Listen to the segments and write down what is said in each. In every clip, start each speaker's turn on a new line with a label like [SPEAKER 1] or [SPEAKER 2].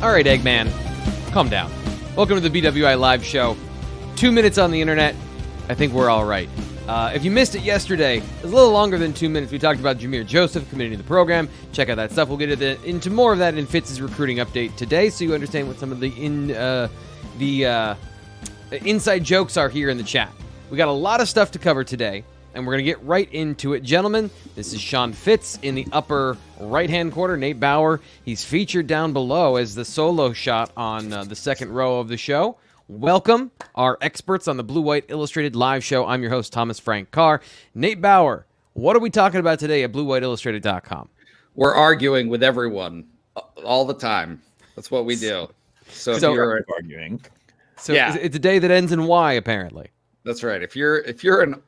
[SPEAKER 1] All right, Eggman, calm down. Welcome to the BWI Live Show. 2 minutes on the internet. I think we're all right. If you missed it yesterday, it was a little longer than 2 minutes. We talked about Jahmir Joseph committing to the program. Check out that stuff. We'll get into more of that in Fitz's recruiting update today, so you understand what some of the inside jokes are here in the chat. We got a lot of stuff to cover today, and we're going to get right into it. Gentlemen, this is Sean Fitz in the upper right-hand corner. Nate Bauer, he's featured down below as the solo shot on the second row of the show. Welcome, our experts on the Blue White Illustrated Live Show. I'm your host, Thomas Frank Carr. Nate Bauer, what are we talking about today at BlueWhiteIllustrated.com?
[SPEAKER 2] We're arguing with everyone all the time. That's what we do. So if you're arguing,
[SPEAKER 1] yeah, it's a day that ends in Y, apparently.
[SPEAKER 2] That's right. If you're an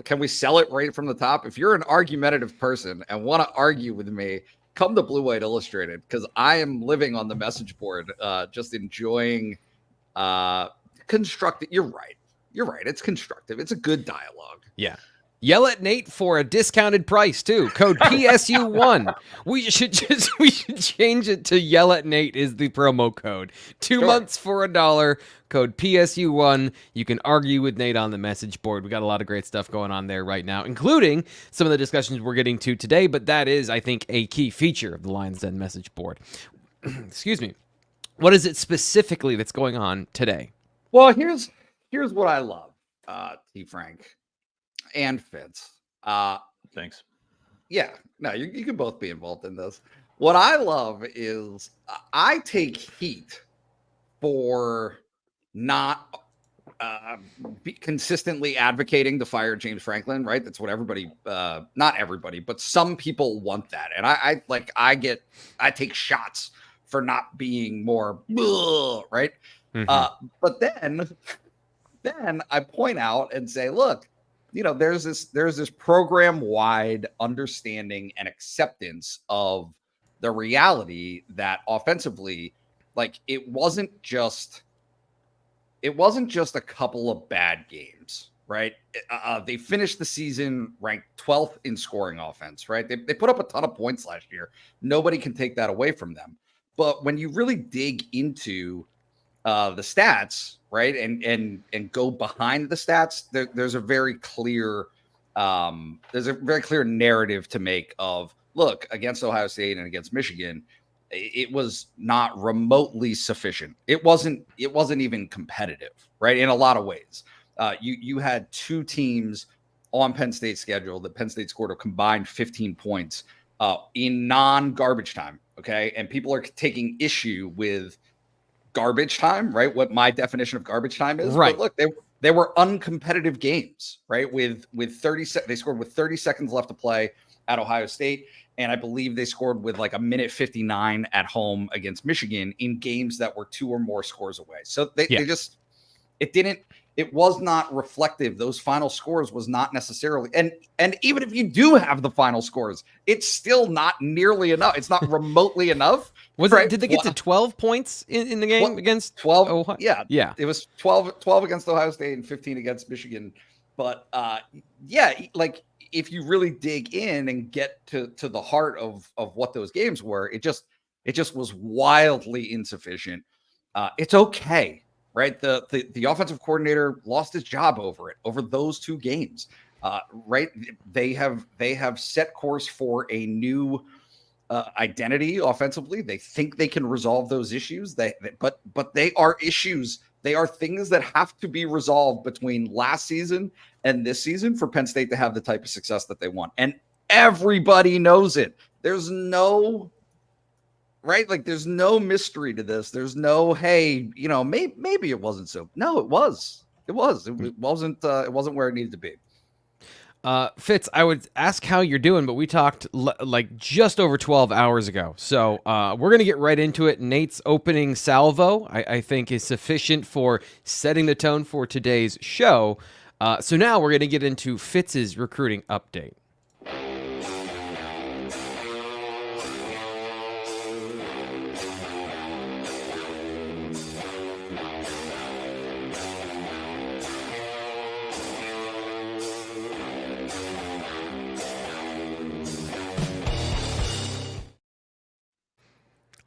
[SPEAKER 2] can we sell it right from the top? If you're an argumentative person and want to argue with me, come to Blue White Illustrated, because I am living on the message board, just enjoying constructive. You're right. It's constructive. It's a good dialogue.
[SPEAKER 1] Yeah. Yell at Nate for a discounted price too. Code PSU1. We should change it to yell at Nate is the promo code. 2 months for $1. Code PSU1. You can argue with Nate on the message board. We got a lot of great stuff going on there right now, including some of the discussions we're getting to today. But that is, I think, a key feature of the Lions Den message board. Excuse me. What is it specifically that's going on today?
[SPEAKER 2] Well, here's what I love, T. Frank and Fitz.
[SPEAKER 3] Thanks.
[SPEAKER 2] Yeah, no, you can both be involved in this. What I love is I take heat for not consistently advocating to fire James Franklin, right? That's what everybody, not everybody, but some people want that. And I take shots for not being more, right? Mm-hmm. But then I point out and say, look, there's this program-wide understanding and acceptance of the reality that offensively, like it wasn't just a couple of bad games, right? They finished the season ranked 12th in scoring offense, right? They put up a ton of points last year. Nobody can take that away from them. But when you really dig into the stats, right, and go behind the stats, there's a very clear narrative to make of, look, against Ohio State and against Michigan, it was not remotely sufficient. It wasn't even competitive, right? In a lot of ways, you had two teams on Penn State's schedule that Penn State scored a combined 15 points in non-garbage time. Okay. And people are taking issue with garbage time, right? What my definition of garbage time is.
[SPEAKER 1] Right.
[SPEAKER 2] But look, they were uncompetitive games, right? With 30 they scored with 30 seconds left to play at Ohio State. And I believe they scored with like a minute 59 at home against Michigan in games that were 2 or more scores away. So it was not reflective. Those final scores was not necessarily, and even if you do have the final scores, it's still not nearly enough. It's not remotely enough.
[SPEAKER 1] Did they get to 12 points in the game against
[SPEAKER 2] 12?
[SPEAKER 1] Ohio?
[SPEAKER 2] Yeah. It was 12 against Ohio State and 15 against Michigan. But like if you really dig in and get to the heart of what those games were, it just was wildly insufficient. It's okay. Right. The offensive coordinator lost his job over those two games. Right. They have set course for a new identity offensively. They think they can resolve those issues. But they are issues. They are things that have to be resolved between last season and this season for Penn State to have the type of success that they want. And everybody knows it. There's no right? Like there's no mystery to this. There's no, hey, maybe it wasn't so. No, it was. It wasn't where it needed to be.
[SPEAKER 1] Fitz, I would ask how you're doing, but we talked like just over 12 hours ago. So we're going to get right into it. Nate's opening salvo, I think, is sufficient for setting the tone for today's show. So now we're going to get into Fitz's recruiting update.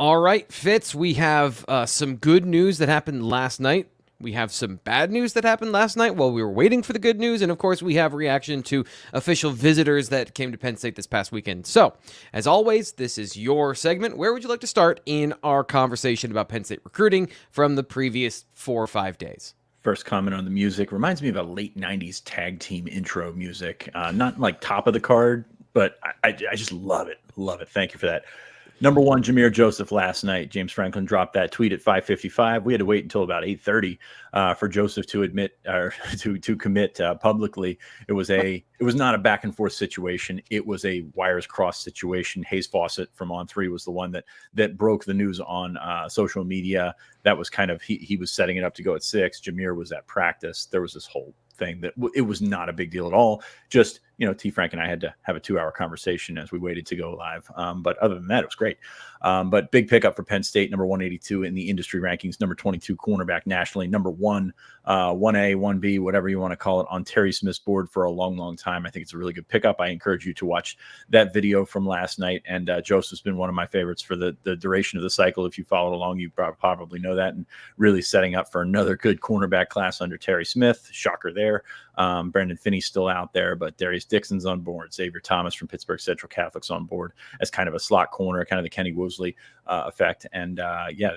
[SPEAKER 1] All right, Fitz, we have some good news that happened last night. We have some bad news that happened last night while we were waiting for the good news. And of course, we have reaction to official visitors that came to Penn State this past weekend. So, as always, this is your segment. Where would you like to start in our conversation about Penn State recruiting from the previous 4 or 5 days?
[SPEAKER 3] First comment on the music reminds me of a late 90s tag team intro music. Not like top of the card, but I just love it. Love it. Thank you for that. Number one, Jahmir Joseph last night. James Franklin dropped that tweet at 5:55. We had to wait until about 8:30 for Joseph to admit or to commit publicly. It was not a back and forth situation. It was a wires crossed situation. Hayes Fawcett from On3 was the one that broke the news on social media. That was kind of he was setting it up to go at 6. Jahmir was at practice. There was this whole thing that it was not a big deal at all. Just, T. Frank and I had to have a 2-hour conversation as we waited to go live. But other than that, it was great. But big pickup for Penn State, number 182 in the industry rankings, number 22 cornerback nationally, number 1, 1A, 1B, whatever you want to call it, on Terry Smith's board for a long, long time. I think it's a really good pickup. I encourage you to watch that video from last night. And Joseph's been one of my favorites for the duration of the cycle. If you followed along, you probably know that, and really setting up for another good cornerback class under Terry Smith. Shocker there. Brandon Finney's still out there, but Darius Dixon's on board. Xavier Thomas from Pittsburgh Central Catholic's on board as kind of a slot corner, kind of the Kenny Woosley effect. And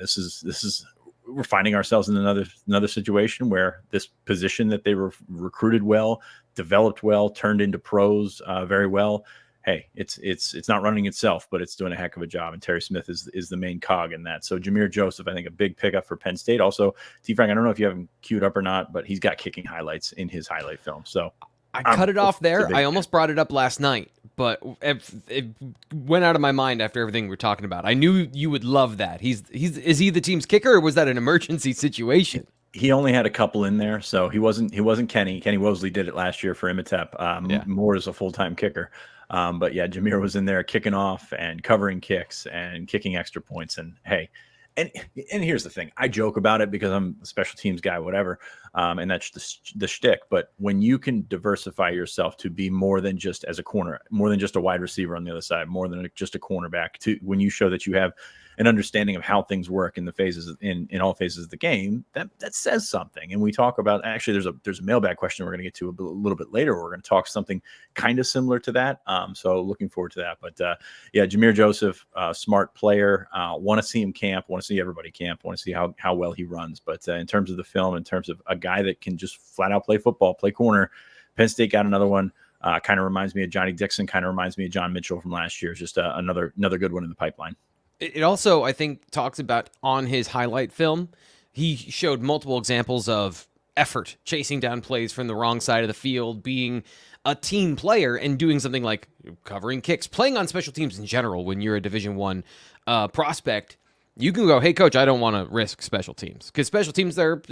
[SPEAKER 3] this is we're finding ourselves in another situation where this position that they were recruited well, developed well, turned into pros very well. Hey, it's not running itself, but it's doing a heck of a job. And Terry Smith is the main cog in that. So Jahmir Joseph, I think, a big pickup for Penn State. Also, T. Frank, I don't know if you have him queued up or not, but he's got kicking highlights in his highlight film. So
[SPEAKER 1] I cut it off there. I almost brought it up last night, but it went out of my mind after everything we're talking about. I knew you would love that. Is he the team's kicker, or was that an emergency situation?
[SPEAKER 3] He only had a couple in there, so he wasn't Kenny. Kenny Wosley did it last year for Imatep. Moore is a full-time kicker. But yeah, Jahmir was in there kicking off and covering kicks and kicking extra points. And hey, and here's the thing. I joke about it because I'm a special teams guy, whatever. And that's the shtick. But when you can diversify yourself to be more than just as a corner, more than just a wide receiver on the other side, more than just a cornerback, when you show that you have an understanding of how things work in the phases in all phases of the game, that says something. And we talk about, actually there's a mailbag question we're going to get to a little bit later. We're going to talk something kind of similar to that. So looking forward to that. But yeah, Jahmir Joseph, smart player. Want to see him camp. Want to see everybody camp. Want to see how well he runs. But in terms of the film, in terms of a guy that can just flat out play football, play corner, Penn State got another one. Kind of reminds me of Johnny Dixon. Kind of reminds me of John Mitchell from last year. Just another good one in the pipeline.
[SPEAKER 1] It also, I think, talks about on his highlight film, he showed multiple examples of effort, chasing down plays from the wrong side of the field, being a team player, and doing something like covering kicks, playing on special teams in general. When you're a Division I prospect, you can go, "Hey, coach, I don't want to risk special teams," because special teams are,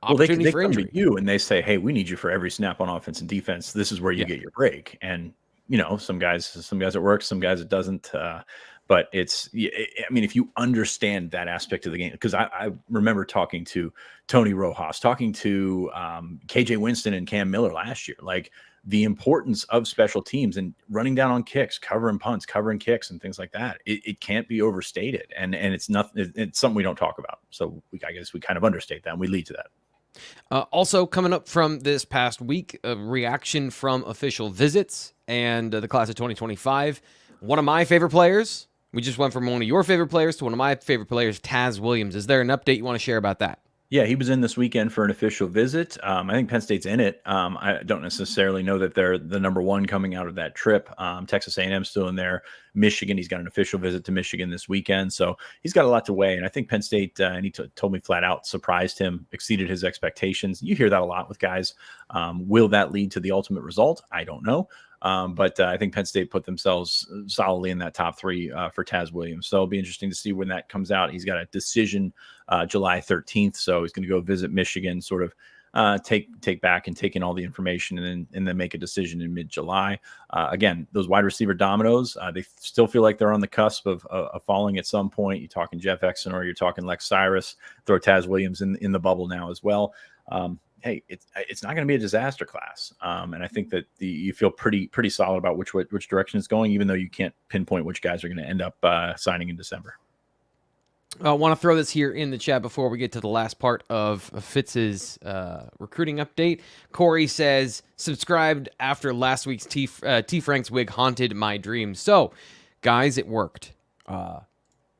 [SPEAKER 1] opportunity for injury.
[SPEAKER 3] Come to you and they say, "Hey, we need you for every snap on offense and defense. This is where you get your break." And some guys it works, some guys it doesn't. But if you understand that aspect of the game, because I remember talking to Tony Rojas, talking to KJ Winston and Cam Miller last year, like the importance of special teams and running down on kicks, covering punts, covering kicks, and things like that. It can't be overstated, and it's nothing. It's something we don't talk about. So I guess we kind of understate that, and we lead to that.
[SPEAKER 1] Also coming up from this past week, a reaction from official visits and the class of 2025. One of my favorite players. We just went from one of your favorite players to one of my favorite players, Taz Williams. Is there an update you want to share about that?
[SPEAKER 3] Yeah, he was in this weekend for an official visit. I think Penn State's in it. I don't necessarily know that they're the number one coming out of that trip. Texas A&M still in there. Michigan, he's got an official visit to Michigan this weekend. So he's got a lot to weigh. And I think Penn State, and he told me flat out, surprised him, exceeded his expectations. You hear that a lot with guys. Will that lead to the ultimate result? I don't know. But I think Penn State put themselves solidly in that top 3 for Taz Williams. So it'll be interesting to see when that comes out. He's got a decision July 13th. So he's going to go visit Michigan, sort of take back and take in all the information and then make a decision in mid-July. Again, those wide receiver dominoes, they still feel like they're on the cusp of falling at some point. You're talking Jeff Exon, or you're talking Lex Cyrus, throw Taz Williams in the bubble now as well. Hey, it's not going to be a disaster class, and I think that you feel pretty solid about which direction it's going, even though you can't pinpoint which guys are going to end up signing in December.
[SPEAKER 1] I want to throw this here in the chat before we get to the last part of Fitz's recruiting update. Corey says, subscribed after last week's T. Frank's wig haunted my dreams. So, guys, it worked.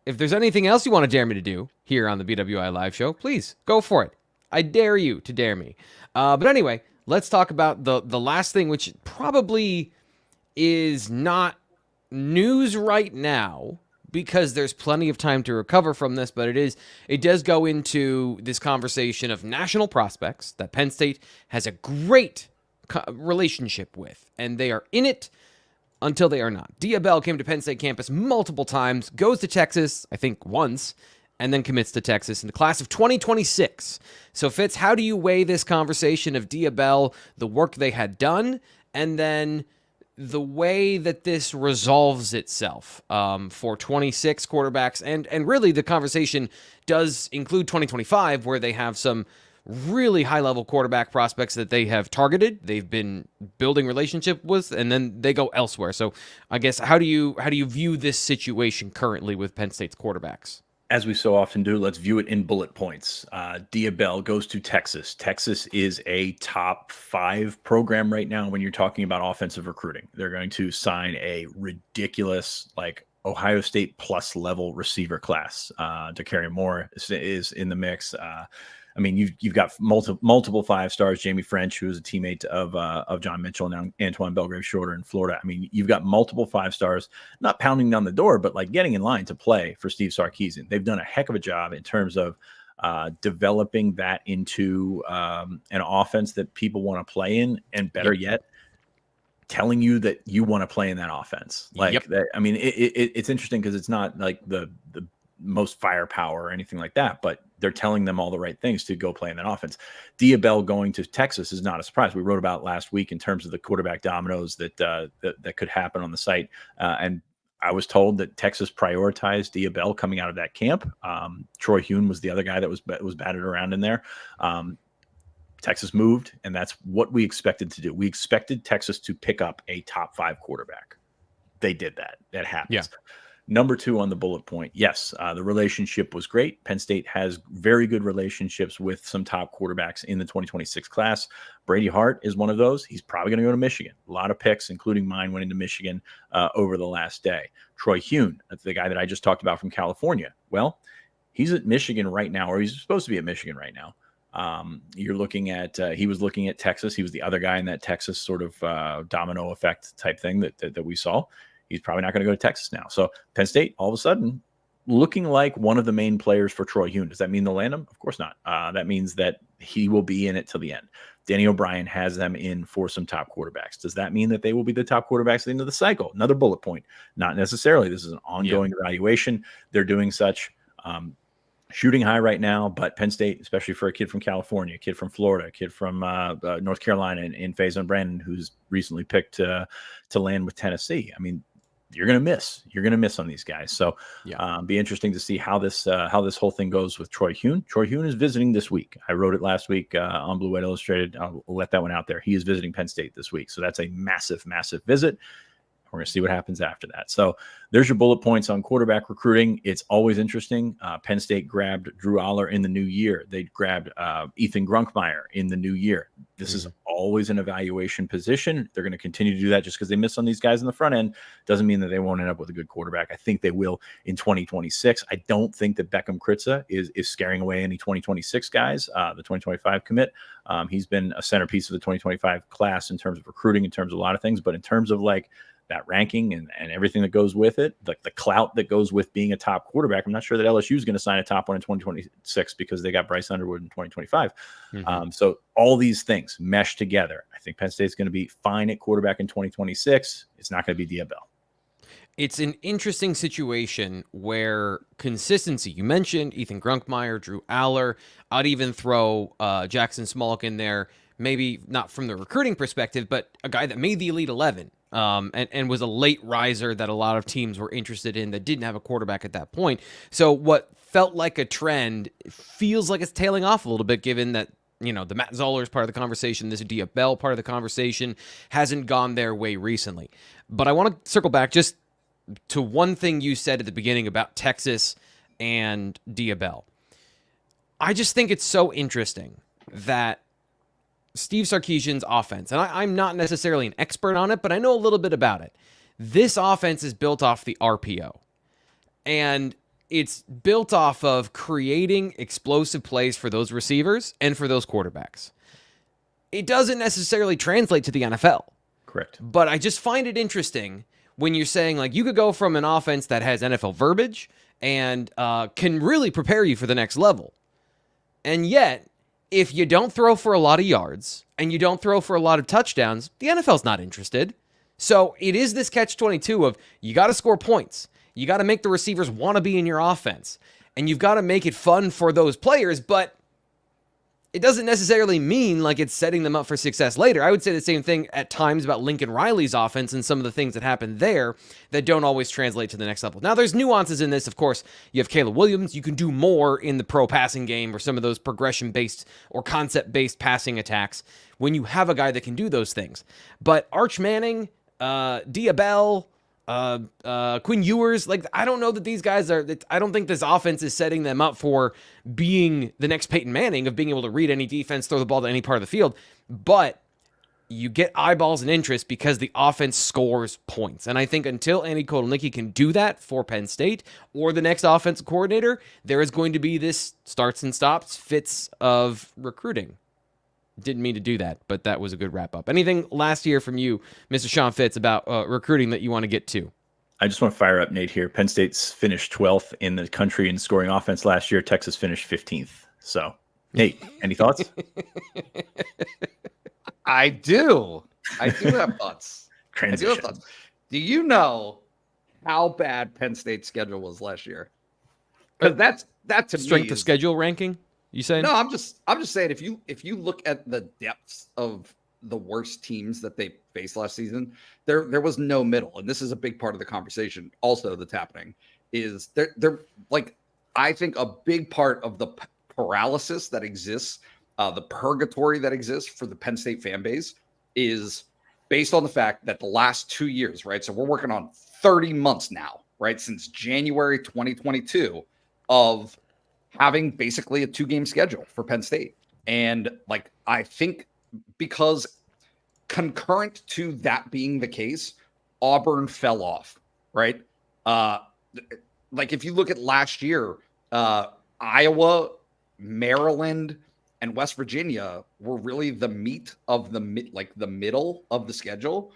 [SPEAKER 1] If there's anything else you want to dare me to do here on the BWI Live Show, please go for it. I dare you to dare me. But anyway, let's talk about the last thing, which probably is not news right now, because there's plenty of time to recover from this, but it does go into this conversation of national prospects that Penn State has a great relationship with, and they are in it until they are not. Diabell came to Penn State campus multiple times, goes to Texas, I think once, and then commits to Texas in the class of 2026. So Fitz, how do you weigh this conversation of Diabell, the work they had done, and then the way that this resolves itself for 26 quarterbacks, and really the conversation does include 2025, where they have some really high-level quarterback prospects that they have targeted, they've been building relationship with, and then they go elsewhere. So I guess how do you view this situation currently with Penn State's quarterbacks?
[SPEAKER 3] As we so often do, let's view it in bullet points. Diabell goes to Texas. Texas is a top 5 program right now when you're talking about offensive recruiting. They're going to sign a ridiculous, like, Ohio State plus level receiver class. To carry Moore is in the mix. I mean, you've got multiple 5-stars. Jamie French, who is a teammate of John Mitchell, now Antoine Belgrave Shorter in Florida. I mean, you've got multiple 5-stars, not pounding down the door, but like getting in line to play for Steve Sarkisian. They've done a heck of a job in terms of developing that into an offense that people want to play in, and better yet, telling you that you want to play in that offense. Like that. I mean, it's interesting because it's not like the most firepower or anything like that, but they're telling them all the right things to go play in that offense. Diabell going to Texas is not a surprise. We wrote about last week in terms of the quarterback dominoes that could happen on the site. And I was told that Texas prioritized Diabell coming out of that camp. Troy Hune was the other guy that was batted around in there. Texas moved, and that's what we expected to do. We expected Texas to pick up a top 5 quarterback. They did that. That happens. Yeah. Number 2 on the bullet point, yes, the relationship was great. Penn State has very good relationships with some top quarterbacks in the 2026 class. Brady Hart is one of those. He's probably going to go to Michigan. A lot of picks, including mine, went into Michigan over the last day. Troy Hune, that's the guy that I just talked about from California. Well, he's at Michigan right now, or he's supposed to be at Michigan right now. You're looking at he was looking at Texas. He was the other guy in that Texas sort of domino effect type thing that we saw. He's probably not going to go to Texas now. So Penn State, all of a sudden, looking like one of the main players for Troy Hune. Does that mean they'll land him? Of course not. That means that he will be in it till the end. Danny O'Brien has them in for some top quarterbacks. Does that mean that they will be the top quarterbacks at the end of the cycle? Another bullet point. Not necessarily. This is an ongoing evaluation. They're doing such. Shooting high right now, but Penn State, especially for a kid from California, a kid from Florida, a kid from North Carolina in Faison Brandon, who's recently picked to land with Tennessee. I mean, you're going to miss. You're going to miss on these guys. So be interesting to see how this whole thing goes with Troy Hune. Troy Hune is visiting this week. I wrote it last week on Blue White Illustrated. I'll let that one out there. He is visiting Penn State this week. So that's a massive, massive visit. We're going to see what happens after that. So there's your bullet points on quarterback recruiting. It's always interesting. Penn State grabbed Drew Allar in the new year. They grabbed Ethan Grunkmeyer in the new year. This is always an evaluation position. They're going to continue to do that just because they miss on these guys in the front end. Doesn't mean that they won't end up with a good quarterback. I think they will in 2026. I don't think that Beckham Kritza is scaring away any 2026 guys, the 2025 commit. He's been a centerpiece of the 2025 class in terms of recruiting, in terms of a lot of things, but in terms of like that ranking and everything that goes with it, like the clout that goes with being a top quarterback. I'm not sure that LSU is going to sign a top one in 2026 because they got Bryce Underwood in 2025. So all these things mesh together. I think Penn State's going to be fine at quarterback in 2026. It's not going to be Diabell.
[SPEAKER 1] It's an interesting situation where consistency, you mentioned Ethan Grunkmeyer, Drew Allar. I'd even throw Jackson Smolik in there, maybe not from the recruiting perspective, but a guy that made the Elite 11. And was a late riser that a lot of teams were interested in that didn't have a quarterback at that point. So what felt like a trend feels like it's tailing off a little bit, given that, you know, the Matt Zoller is part of the conversation. This Diabell part of the conversation hasn't gone their way recently. But I want to circle back just to one thing you said at the beginning about Texas and Diabell. I just think it's so interesting that Steve Sarkisian's offense, and I'm not necessarily an expert on it, but I know a little bit about it. This offense is built off the RPO, and it's built off of creating explosive plays for those receivers and for those quarterbacks. It doesn't necessarily translate to the NFL.
[SPEAKER 3] Correct.
[SPEAKER 1] But I just find it interesting when you're saying, like, you could go from an offense that has NFL verbiage and can really prepare you for the next level. And yet, if you don't throw for a lot of yards and you don't throw for a lot of touchdowns, the NFL's not interested. So it is this catch-22 of you got to score points. You got to make the receivers want to be in your offense. And you've got to make it fun for those players, but it doesn't necessarily mean like it's setting them up for success later. I would say the same thing at times about Lincoln Riley's offense and some of the things that happen there that don't always translate to the next level. Now, there's nuances in this. Of course, you have Caleb Williams. You can do more in the pro passing game or some of those progression-based or concept-based passing attacks when you have a guy that can do those things. But Arch Manning, Diabell, Quinn Ewers, like, I don't know that these guys are, I don't think this offense is setting them up for being the next Peyton Manning of being able to read any defense, throw the ball to any part of the field, but you get eyeballs and interest because the offense scores points. And I think until Andy Kotelnicki can do that for Penn State or the next offensive coordinator, there is going to be this starts and stops Fitz of recruiting. Didn't mean to do that, but that was a good wrap up. Anything last year from you, Mr. Sean Fitz, about recruiting that you want to get to?
[SPEAKER 3] I just want to fire up Nate here. Penn State's finished 12th in the country in scoring offense last year. Texas finished 15th. So, Nate, any thoughts?
[SPEAKER 2] I do have thoughts.
[SPEAKER 3] Transition.
[SPEAKER 2] I do have thoughts. Do you know how bad Penn State's schedule was last year? Because that to
[SPEAKER 1] Strength
[SPEAKER 2] me
[SPEAKER 1] of schedule ranking, you saying?
[SPEAKER 2] No, I'm just saying if you look at the depths of the worst teams that they faced last season, there was no middle, and this is a big part of the conversation. Also, that's happening is they're like, I think a big part of the paralysis that exists, the purgatory that exists for the Penn State fan base is based on the fact that the last 2 years, right? So we're working on 30 months now, right? Since January 2022 of having basically a 2-game schedule for Penn State. And like, I think because concurrent to that being the case, Auburn fell off, right? Like if you look at last year, Iowa, Maryland, and West Virginia were really the meat of the middle of the schedule.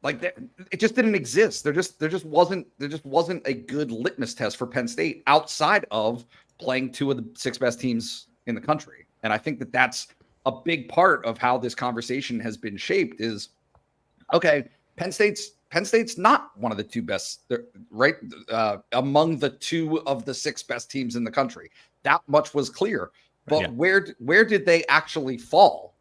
[SPEAKER 2] Like it just didn't exist. There just wasn't a good litmus test for Penn State outside of playing 2 of the 6 best teams in the country. And I think that that's a big part of how this conversation has been shaped is, okay, Penn State's not one of the 2 best, right? Among the 2 of the 6 best teams in the country. That much was clear. But
[SPEAKER 3] yeah.
[SPEAKER 2] Where did they actually fall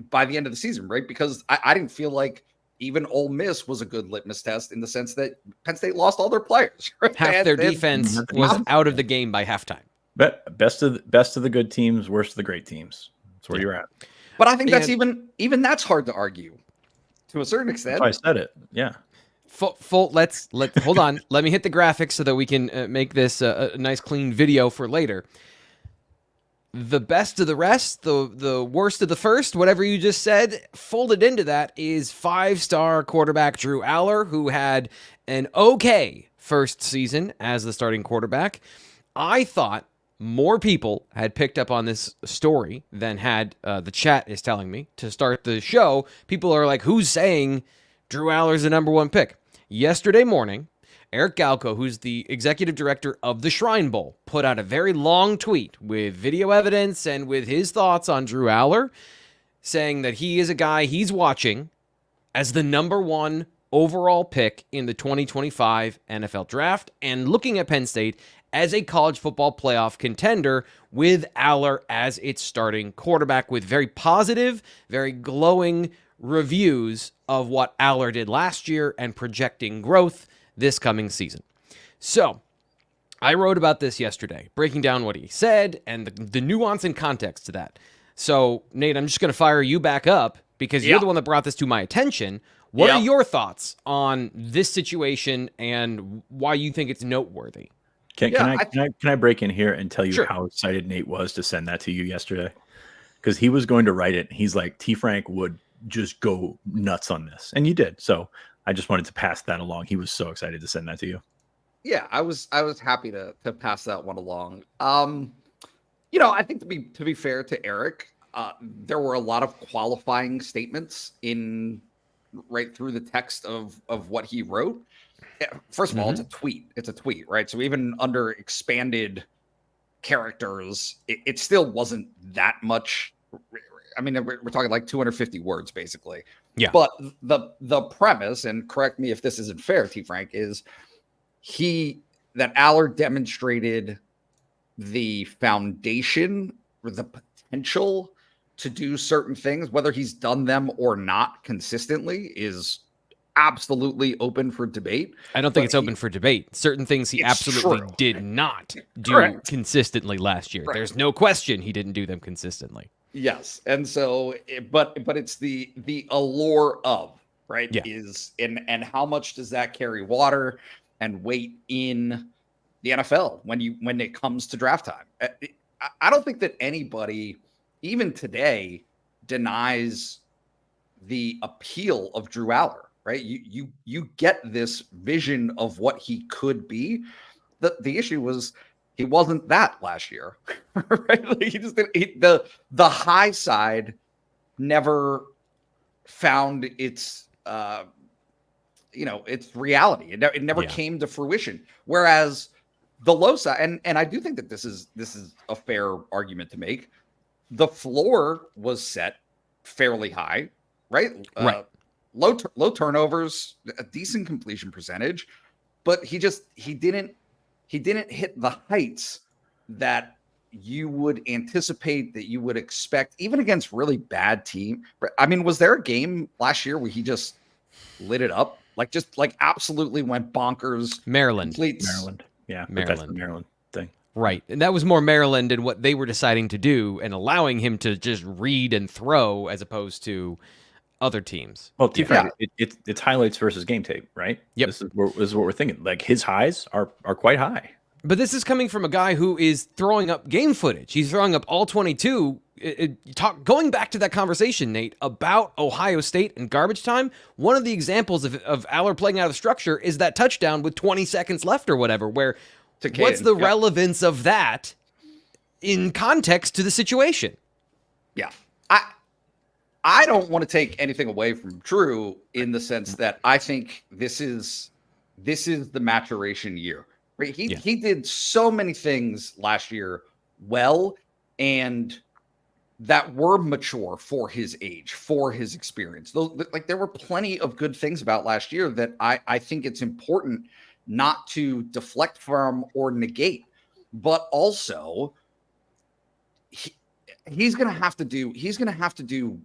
[SPEAKER 2] by the end of the season, right? Because I didn't feel like even Ole Miss was a good litmus test in the sense that Penn State lost all their players. Right?
[SPEAKER 1] Half their defense was out of the game by halftime.
[SPEAKER 3] Best of the good teams, worst of the great teams. That's where you're at.
[SPEAKER 2] But I think that's even that's hard to argue to a certain extent.
[SPEAKER 3] That's why I said it. Yeah.
[SPEAKER 1] Let's hold on. Let me hit the graphics so that we can make this a nice clean video for later. The best of the rest, the worst of the first, whatever you just said, folded into that is 5-star quarterback Drew Allar, who had an okay first season as the starting quarterback. I thought more people had picked up on this story than had the chat is telling me to start the show. People are like, who's saying Drew Allar's the number 1 pick? Yesterday morning, Eric Galko, who's the executive director of the Shrine Bowl, put out a very long tweet with video evidence and with his thoughts on Drew Allar, saying that he is a guy he's watching as the number 1 overall pick in the 2025 NFL Draft and looking at Penn State as a college football playoff contender with Allar as its starting quarterback, with very positive, very glowing reviews of what Allar did last year and projecting growth this coming season. So I wrote about this yesterday, breaking down what he said and the nuance and context to that. So Nate, I'm just going to fire you back up because you're the one that brought this to my attention. What are your thoughts on this situation and why you think it's noteworthy?
[SPEAKER 3] Can I break in here and tell you
[SPEAKER 1] Sure.
[SPEAKER 3] how excited Nate was to send that to you yesterday? Because he was going to write it. He's like, T. Frank would just go nuts on this, and you did. So I just wanted to pass that along. He was so excited to send that to you.
[SPEAKER 2] Yeah, I was happy to pass that one along. I think to be fair to Eric, there were a lot of qualifying statements right through the text of what he wrote. First of all, it's a tweet. It's a tweet, right? So even under expanded characters, it still wasn't that much. I mean, we're talking like 250 words, basically.
[SPEAKER 1] Yeah.
[SPEAKER 2] But the premise, and correct me if this isn't fair, T. Frank, is that Allar demonstrated the foundation or the potential to do certain things. Whether he's done them or not consistently is absolutely open for debate.
[SPEAKER 1] I don't think it's open for debate. Certain things he absolutely did not do consistently last year. There's no question he didn't do them consistently.
[SPEAKER 2] Yes. And so, but it's the allure of, right?
[SPEAKER 1] Yeah.
[SPEAKER 2] And how much does that carry water and weight in the NFL when it comes to draft time? I don't think that anybody, even today, denies the appeal of Drew Allar, right? You get this vision of what he could be. The issue was he wasn't that last year, right? Like he just didn't. The high side never found its its reality. It never came to fruition. Whereas the low side, and I do think that this is a fair argument to make. The floor was set fairly high, right?
[SPEAKER 1] Right.
[SPEAKER 2] Low turnovers, a decent completion percentage, but he didn't hit the heights that you would anticipate, that you would expect, even against really bad team. I mean, was there a game last year where he just lit it up? Like absolutely went bonkers.
[SPEAKER 1] Maryland.
[SPEAKER 3] Yeah.
[SPEAKER 1] Maryland.
[SPEAKER 3] That's the Maryland thing.
[SPEAKER 1] Right. And that was more Maryland and what they were deciding to do and allowing him to just read and throw as opposed to other teams.
[SPEAKER 3] Well, it's highlights versus game tape, right?
[SPEAKER 1] Yep.
[SPEAKER 3] This is what we're thinking. Like his highs are quite high.
[SPEAKER 1] But this is coming from a guy who is throwing up game footage. He's throwing up all 22. Going back to that conversation, Nate, about Ohio State and garbage time, one of the examples of Allar playing out of the structure is that touchdown with 20 seconds left or whatever, where what's the relevance of that in context to the situation?
[SPEAKER 2] Yeah. I don't want to take anything away from Drew in the sense that I think this is the maturation year. Right? He did so many things last year well, and that were mature for his age, for his experience. There were plenty of good things about last year that I think it's important not to deflect from or negate, but also he's going to have to do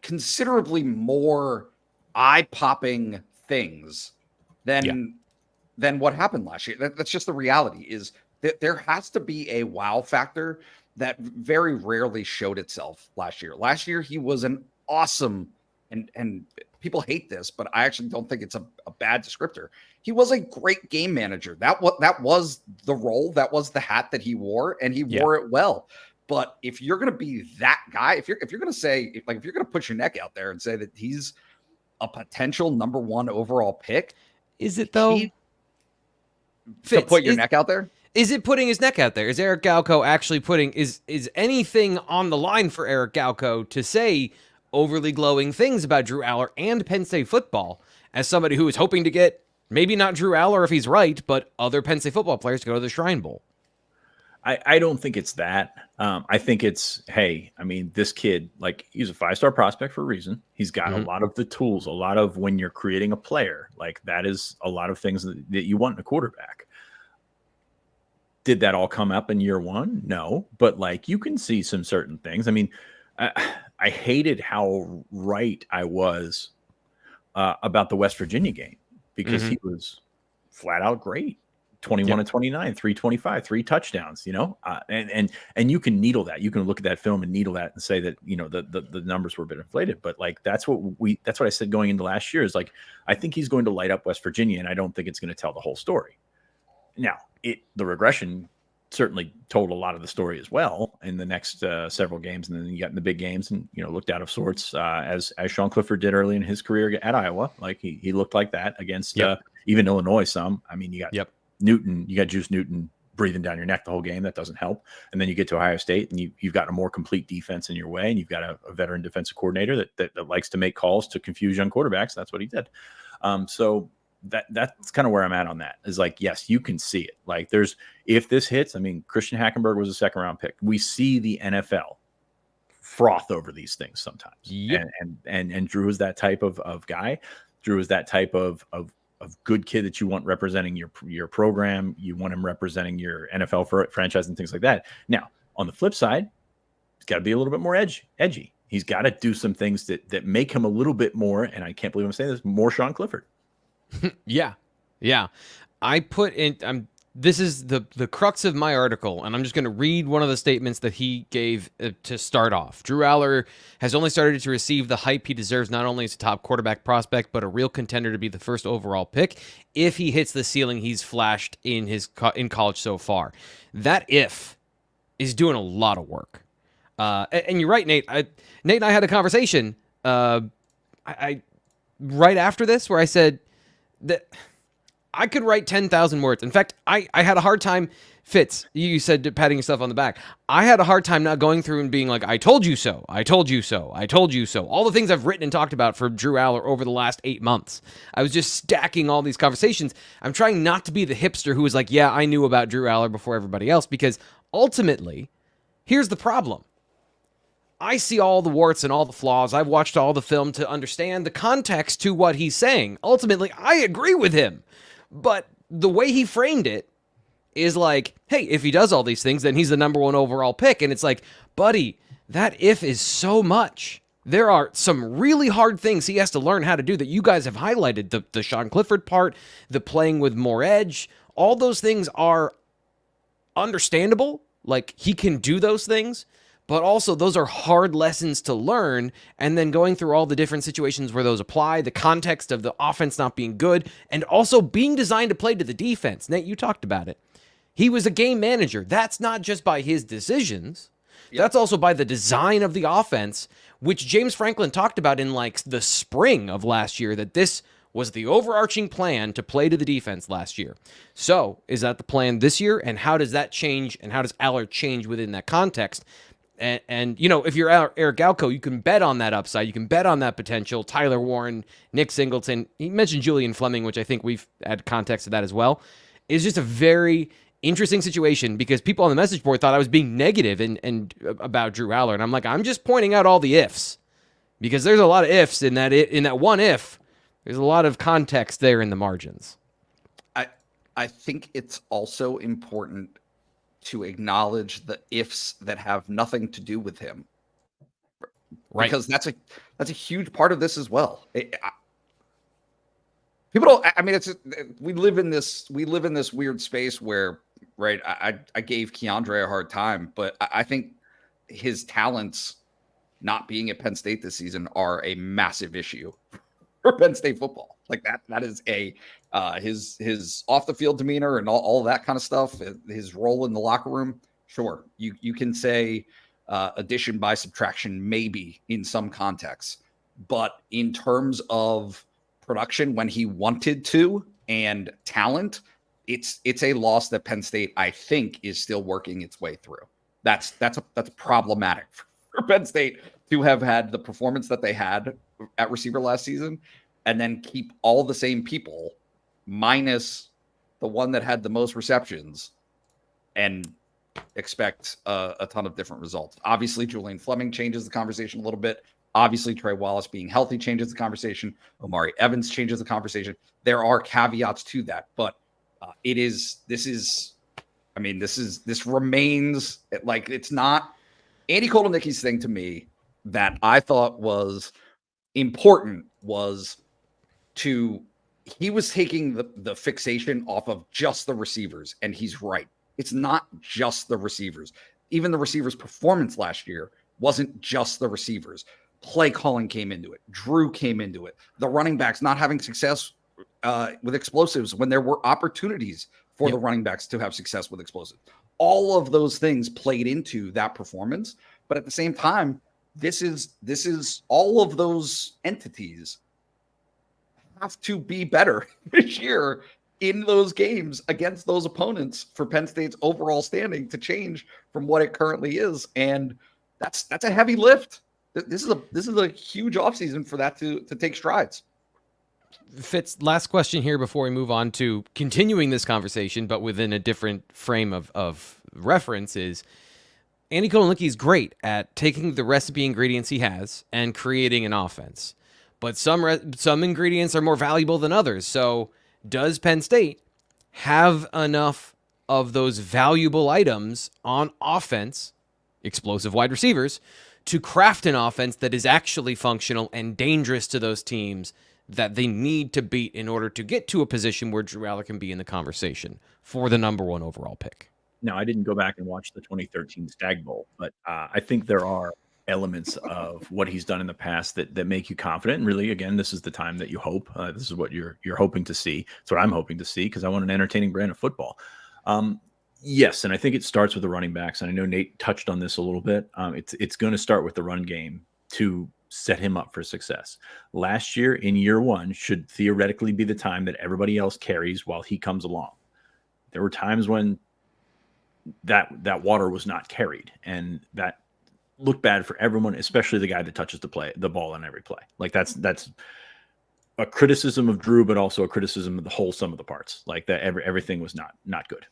[SPEAKER 2] considerably more eye-popping things than what happened last year. That's just the reality, is that there has to be a wow factor that very rarely showed itself last year. Last year, he was an awesome, and people hate this, but I actually don't think it's a bad descriptor. He was a great game manager. That was the role, that was the hat that he wore, and he wore it well. But if you're going to be that guy, if you're going to say, if you're going to put your neck out there and say that he's a potential number 1 overall pick,
[SPEAKER 1] is it though?
[SPEAKER 2] To put your neck out there?
[SPEAKER 1] Is it putting his neck out there? Is Eric Galko actually putting, is anything on the line for Eric Galko to say overly glowing things about Drew Allar and Penn State football as somebody who is hoping to get, maybe not Drew Allar if he's right, but other Penn State football players to go to the Shrine Bowl?
[SPEAKER 3] I don't think it's that. I think it's, hey, I mean, this kid, like, he's a 5-star prospect for a reason. He's got a lot of the tools, a lot of, when you're creating a player, like that is a lot of things that you want in a quarterback. Did that all come up in year 1? No, but like you can see some certain things. I mean, I hated how right I was about the West Virginia game because he was flat out great. 21 and 29, 325, 3 touchdowns, and you can needle that. You can look at that film and needle that and say that, the numbers were a bit inflated, but like, that's what I said going into last year is like, I think he's going to light up West Virginia, and I don't think it's going to tell the whole story. Now, the regression certainly told a lot of the story as well in the next several games, and then you got in the big games and looked out of sorts as Sean Clifford did early in his career at Iowa. Like he looked like that against even Illinois some. I mean, you got Newton, you got Juice Newton breathing down your neck the whole game. That doesn't help. And then you get to Ohio State and you've got a more complete defense in your way, and you've got a veteran defensive coordinator that likes to make calls to confuse young quarterbacks. That's what he did. So that's kind of where I'm at on that. Is like, yes, you can see it. Like if this hits, I mean, Christian Hackenberg was a second round pick. We see the NFL froth over these things sometimes.
[SPEAKER 1] Yep.
[SPEAKER 3] And Drew is that type of guy. Drew is that type of good kid that you want representing your program. You want him representing your NFL franchise and things like that. Now, on the flip side, he's got to be a little bit more edgy. He's got to do some things that make him a little bit more, and I can't believe I'm saying this, more Sean Clifford.
[SPEAKER 1] Yeah. I put in. This is the crux of my article, and I'm just going to read one of the statements that he gave to start off. Drew Allar has only started to receive the hype he deserves, not only as a top quarterback prospect, but a real contender to be the first overall pick if he hits the ceiling he's flashed in college so far. That if is doing a lot of work. And you're right, Nate. Nate and I had a conversation I right after this where I said that I could write 10,000 words. In fact, I had a hard time. Fitz, you said patting yourself on the back. I had a hard time not going through and being like, I told you so. I told you so. I told you so. All the things I've written and talked about for Drew Allar over the last 8 months. I was just stacking all these conversations. I'm trying not to be the hipster who was like, yeah, I knew about Drew Allar before everybody else, because ultimately, here's the problem. I see all the warts and all the flaws. I've watched all the film to understand the context to what he's saying. Ultimately, I agree with him. But the way he framed it is like, hey, if he does all these things, then he's the number 1 overall pick. And it's like, buddy, that if is so much. There are some really hard things he has to learn how to do that you guys have highlighted. The Sean Clifford part, the playing with more edge, all those things are understandable. Like, he can do those things. But also, those are hard lessons to learn, and then going through all the different situations where those apply, the context of the offense not being good, and also being designed to play to the defense. Nate, you talked about it. He was a game manager. That's not just by his decisions. Yep. That's also by the design of the offense, which James Franklin talked about in like the spring of last year, that this was the overarching plan to play to the defense last year. So, is that the plan this year? And how does that change, and how does Allar change within that context? And if you're Eric Galco, you can bet on that upside. You can bet on that potential. Tyler Warren, Nick Singleton. He mentioned Julian Fleming, which I think we've had context of that as well. It's just a very interesting situation because people on the message board thought I was being negative and about Drew Allar. And I'm like, I'm just pointing out all the ifs because there's a lot of ifs in that one if. There's a lot of context there in the margins.
[SPEAKER 2] I think it's also important to acknowledge the ifs that have nothing to do with him, right? Because that's a huge part of this as well. People don't. I mean, we live in this weird space where, right? I gave Keandre a hard time, but I think his talents not being at Penn State this season are a massive issue for Penn State football. Like that is his off the field demeanor and all that kind of stuff. His role in the locker room. Sure, you can say addition by subtraction maybe in some contexts, but in terms of production when he wanted to and talent, it's a loss that Penn State I think is still working its way through. That's problematic for Penn State to have had the performance that they had at receiver last season and then keep all the same people minus the one that had the most receptions and expect a ton of different results. Obviously, Julian Fleming changes the conversation a little bit. Obviously, Trey Wallace being healthy changes the conversation. Omari Evans changes the conversation. There are caveats to that, but this remains like, it's not Andy Kotelnicki's thing to me that I thought was important was he was taking the fixation off of just the receivers, and he's right. It's not just the receivers. Even the receivers' performance last year wasn't just the receivers. Play calling came into it. Drew came into it. The running backs not having success with explosives when there were opportunities for the running backs to have success with explosive. All of those things played into that performance. But at the same time, this is all of those entities have to be better this year in those games against those opponents for Penn State's overall standing to change from what it currently is. And that's a heavy lift. This is a huge offseason for that to take strides.
[SPEAKER 1] Fitz, last question here before we move on to continuing this conversation, but within a different frame of reference, is Andy Kotelnicki is great at taking the recipe ingredients he has and creating an offense. But some ingredients are more valuable than others. So does Penn State have enough of those valuable items on offense, explosive wide receivers, to craft an offense that is actually functional and dangerous to those teams that they need to beat in order to get to a position where Drew Allar can be in the conversation for the number 1 overall pick?
[SPEAKER 3] Now, I didn't go back and watch the 2013 Stag Bowl, but I think there are elements of what he's done in the past that make you confident. And really, again, this is the time that you hope. This is what you're hoping to see. It's what I'm hoping to see because I want an entertaining brand of football. Yes, and I think it starts with the running backs. And I know Nate touched on this a little bit. It's going to start with the run game to set him up for success. Last year, in year 1, should theoretically be the time that everybody else carries while he comes along. There were times when that water was not carried, and that looked bad for everyone, especially the guy that touches the ball on every play. Like that's a criticism of Drew, but also a criticism of the whole sum of the parts. Like that everything was not good.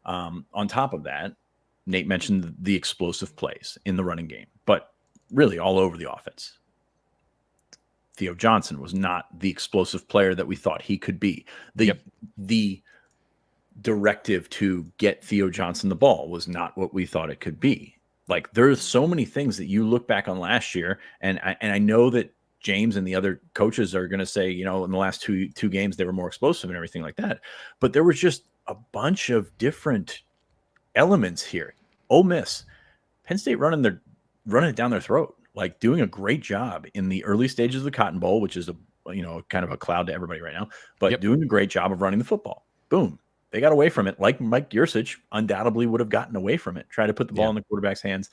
[SPEAKER 3] On top of that, Nate mentioned the explosive plays in the running game, but really all over the offense. Theo Johnson was not the explosive player that we thought he could be. The directive to get Theo Johnson the ball was not what we thought it could be. Like there's so many things that you look back on last year, and I know that James and the other coaches are going to say, in the last two games they were more explosive and everything like that. But there was just a bunch of different elements here. Ole Miss, Penn State running it down their throat, like doing a great job in the early stages of the Cotton Bowl, which is kind of a cloud to everybody right now, but doing a great job of running the football. Boom. They got away from it, like Mike Yursich undoubtedly would have gotten away from it. Tried to put the ball in the quarterback's hands,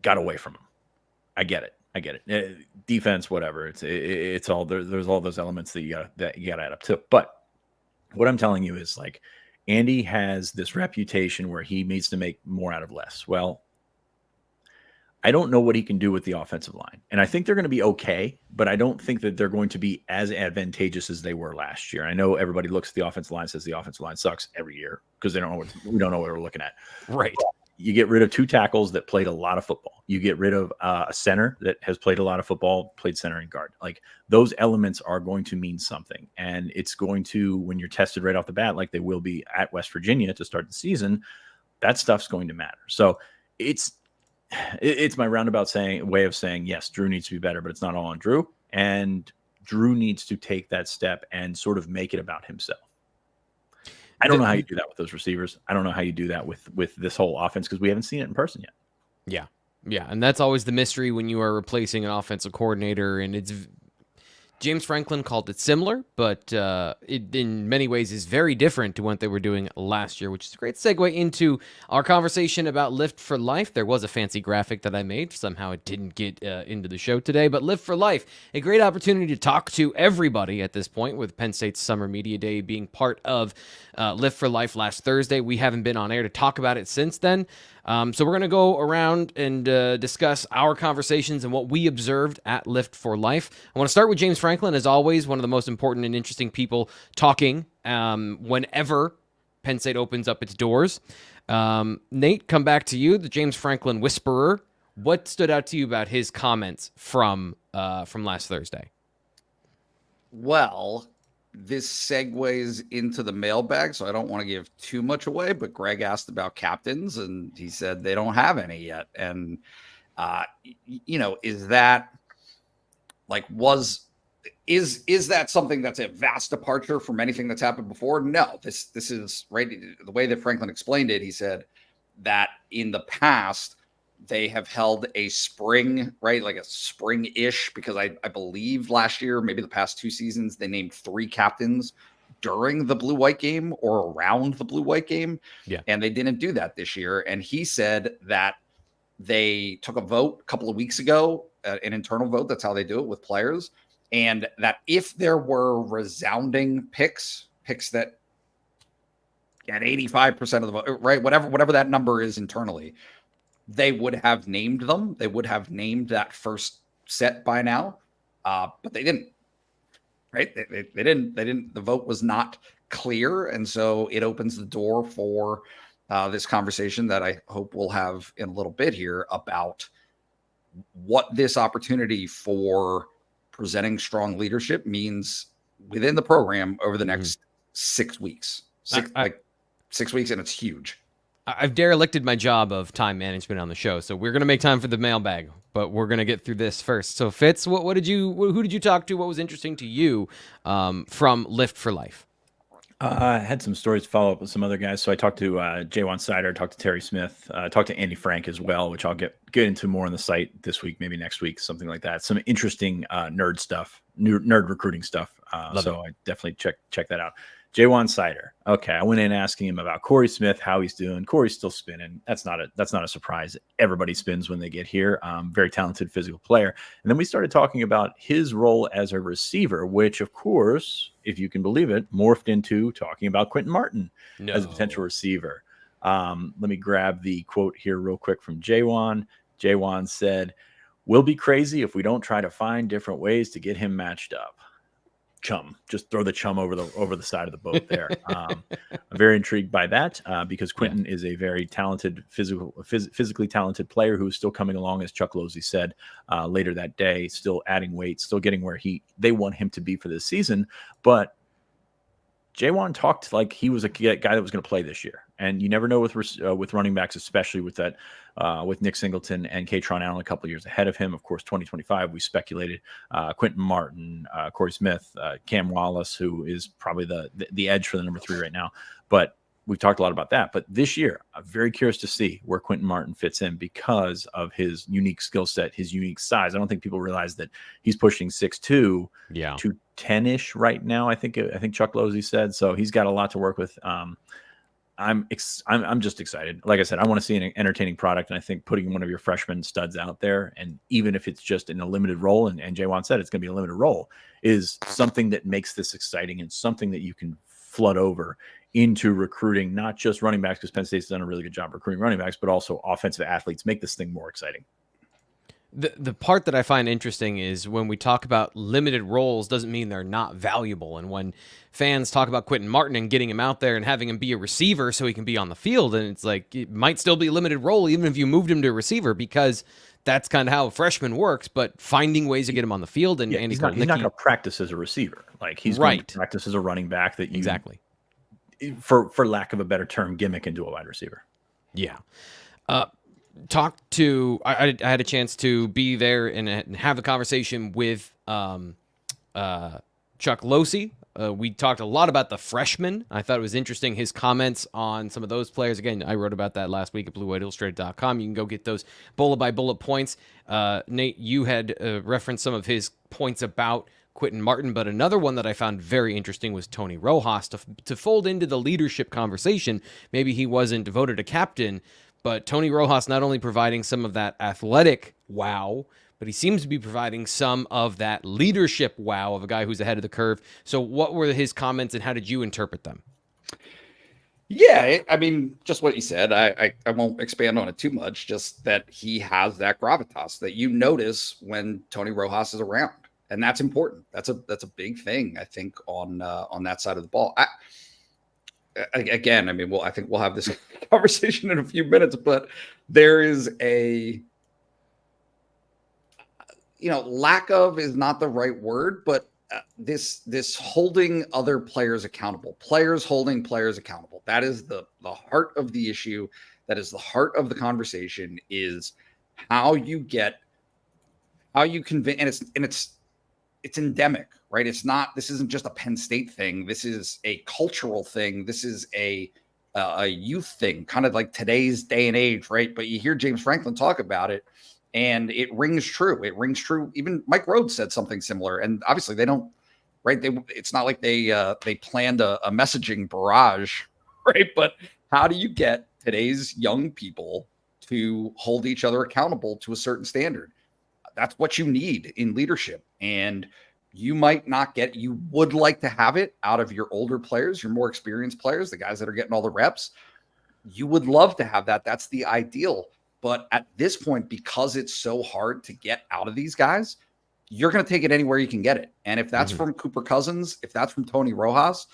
[SPEAKER 3] got away from him. I get it. Defense, whatever. It's all there's all those elements that you got to add up to. But what I'm telling you is, like, Andy has this reputation where he needs to make more out of less. Well, I don't know what he can do with the offensive line. And I think they're going to be okay, but I don't think that they're going to be as advantageous as they were last year. I know everybody looks at the offensive line, says the offensive line sucks every year because we don't know what we're looking at.
[SPEAKER 1] Right.
[SPEAKER 3] You get rid of 2 tackles that played a lot of football. You get rid of a center that has played a lot of football, played center and guard. Like, those elements are going to mean something. And it's going to, when you're tested right off the bat, like they will be at West Virginia to start the season, that stuff's going to matter. So it's my roundabout way of saying, yes, Drew needs to be better, but it's not all on Drew. And Drew needs to take that step and sort of make it about himself. I don't know how you do that with those receivers. I don't know how you do that with this whole offense because we haven't seen it in person yet.
[SPEAKER 1] Yeah. And that's always the mystery when you are replacing an offensive coordinator, and it's James Franklin called it similar, but it in many ways is very different to what they were doing last year, which is a great segue into our conversation about Lift for Life. There was a fancy graphic that I made. Somehow it didn't get into the show today, but Lift for Life, a great opportunity to talk to everybody at this point, with Penn State's Summer Media Day being part of Lift for Life last Thursday. We haven't been on air to talk about it since then. So we're going to go around and discuss our conversations and what we observed at Lift for Life. I want to start with James Franklin, as always, one of the most important and interesting people talking whenever Penn State opens up its doors. Nate, come back to you, the James Franklin whisperer. What stood out to you about his comments from last Thursday?
[SPEAKER 2] Well, this segues into the mailbag, so I don't want to give too much away, but Greg asked about captains, and he said they don't have any yet. And, is that like, is that something that's a vast departure from anything that's happened before? No, this is right. The way that Franklin explained it, he said that in the past, they have held a spring, right? Like a spring-ish, because I believe last year, maybe the past 2 seasons, they named 3 captains during the blue-white game or around the blue-white game.
[SPEAKER 1] Yeah.
[SPEAKER 2] And they didn't do that this year. And he said that they took a vote a couple of weeks ago, an internal vote. That's how they do it with players. And that if there were resounding picks that get 85% of the vote, right? Whatever that number is internally, they would have named them. They would have named that first set by now. But they didn't, right? They didn't, the vote was not clear. And so it opens the door for this conversation that I hope we'll have in a little bit here about what this opportunity for presenting strong leadership means within the program over the next 6 weeks. 6 weeks, and it's huge.
[SPEAKER 1] I've derelicted my job of time management on the show, so we're going to make time for the mailbag, but we're going to get through this first. So Fitz, who did you talk to? What was interesting to you from Lift for Life?
[SPEAKER 3] I had some stories to follow up with some other guys. So I talked to J1 Sider, talked to Terry Smith, talked to Andy Frank as well, which I'll get into more on the site this week, maybe next week, something like that. Some interesting nerd stuff, nerd recruiting stuff. So I definitely check that out. J1 Sider. Okay, I went in asking him about Corey Smith, how he's doing. Corey's still spinning. That's not a surprise. Everybody spins when they get here. Very talented physical player. And then we started talking about his role as a receiver, which, of course, if you can believe it, morphed into talking about Quentin Martin as a potential receiver. Let me grab the quote here real quick from J1. J1 said, "We'll be crazy if we don't try to find different ways to get him matched up." Chum, just throw the chum over the side of the boat there. I'm very intrigued by that because Quentin is a very talented, physically talented player who is still coming along, as Chuck Losey said later that day, still adding weight, still getting where they want him to be for this season. But J1 talked like he was a guy that was going to play this year, and you never know with running backs, especially with that with Nick Singleton and Katron Allen a couple of years ahead of him. Of course, 2025 we speculated Quentin Martin, Corey Smith, Cam Wallace, who is probably the edge for the number 3 right now. But we've talked a lot about that. But this year, I'm very curious to see where Quentin Martin fits in because of his unique skill set, his unique size. I don't think people realize that he's pushing 6'2", to 10-ish right now. I think Chuck Losey said so. He's got a lot to work with. I'm just excited. Like I said, I want to see an entertaining product, and I think putting one of your freshman studs out there, and even if it's just in a limited role, and J1 said it's going to be a limited role, is something that makes this exciting and something that you can flood over into recruiting, not just running backs, because Penn State's done a really good job recruiting running backs, but also offensive athletes. Make this thing more exciting.
[SPEAKER 1] The part that I find interesting is when we talk about limited roles doesn't mean they're not valuable. And when fans talk about Quentin Martin and getting him out there and having him be a receiver so he can be on the field, and it's like it might still be a limited role even if you moved him to a receiver, because that's kind of how a freshman works, but finding ways to get him on the field. And
[SPEAKER 3] he's not going to practice as a receiver. Like he's going to practice as a running back that you
[SPEAKER 1] exactly,
[SPEAKER 3] for lack of a better term, gimmick into a wide receiver.
[SPEAKER 1] Yeah. I had a chance to be there and have a conversation with Chuck Losey. We talked a lot about the freshmen. I thought it was interesting, his comments on some of those players. Again, I wrote about that last week at BlueWhiteIllustrated.com. You can go get those bullet by bullet points. Nate, you had referenced some of his points about Quentin Martin, but another one that I found very interesting was Tony Rojas to fold into the leadership conversation. Maybe he wasn't voted a captain, but Tony Rojas not only providing some of that athletic wow, but he seems to be providing some of that leadership wow of a guy who's ahead of the curve. So what were his comments and how did you interpret them?
[SPEAKER 2] Yeah, I mean, just what you said. I won't expand on it too much, just that he has that gravitas that you notice when Tony Rojas is around. And that's important. That's a big thing, I think, on that side of the ball. I think we'll have this conversation in a few minutes, but there is a, lack of is not the right word, but this holding other players accountable, players holding players accountable. That is the heart of the issue. That is the heart of the conversation, is how you convince, and it's endemic, right? This isn't just a Penn State thing. This is a cultural thing. This is a youth thing, kind of like today's day and age, right? But you hear James Franklin talk about it and it rings true. It rings true. Even Mike Rhodes said something similar. And obviously they don't right? It's not like they planned a messaging barrage, right? But how do you get today's young people to hold each other accountable to a certain standard? That's what you need in leadership. And you might not get, you would like to have it out of your older players, your more experienced players, the guys that are getting all the reps. You would love to have that. That's the ideal. But at this point, because it's so hard to get out of these guys, you're going to take it anywhere you can get it. And if that's from Cooper Cousins, if that's from Tony Rojas,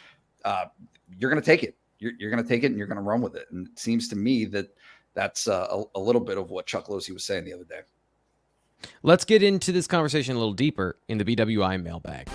[SPEAKER 2] you're going to take it. You're going to take it and you're going to run with it. And it seems to me that that's a little bit of what Chuck Losey was saying the other day.
[SPEAKER 1] Let's get into this conversation a little deeper in the BWI mailbag.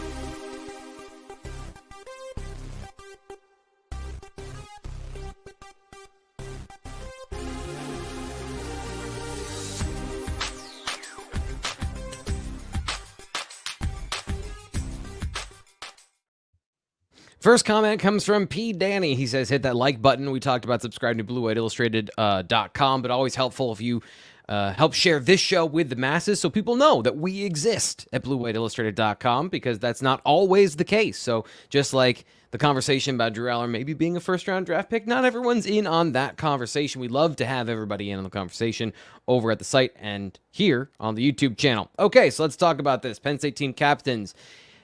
[SPEAKER 1] First comment comes from P. Danny. He says, hit that like button. We talked about subscribing to BlueWhiteIllustrated.com, but always helpful if you help share this show with the masses so people know that we exist at BlueWhiteIllustrated.com, because that's not always the case. So just like the conversation about Drew Allar maybe being a first-round draft pick, not everyone's in on that conversation. We love to have everybody in on the conversation over at the site and here on the YouTube channel. Okay, so let's talk about this. Penn State team captains.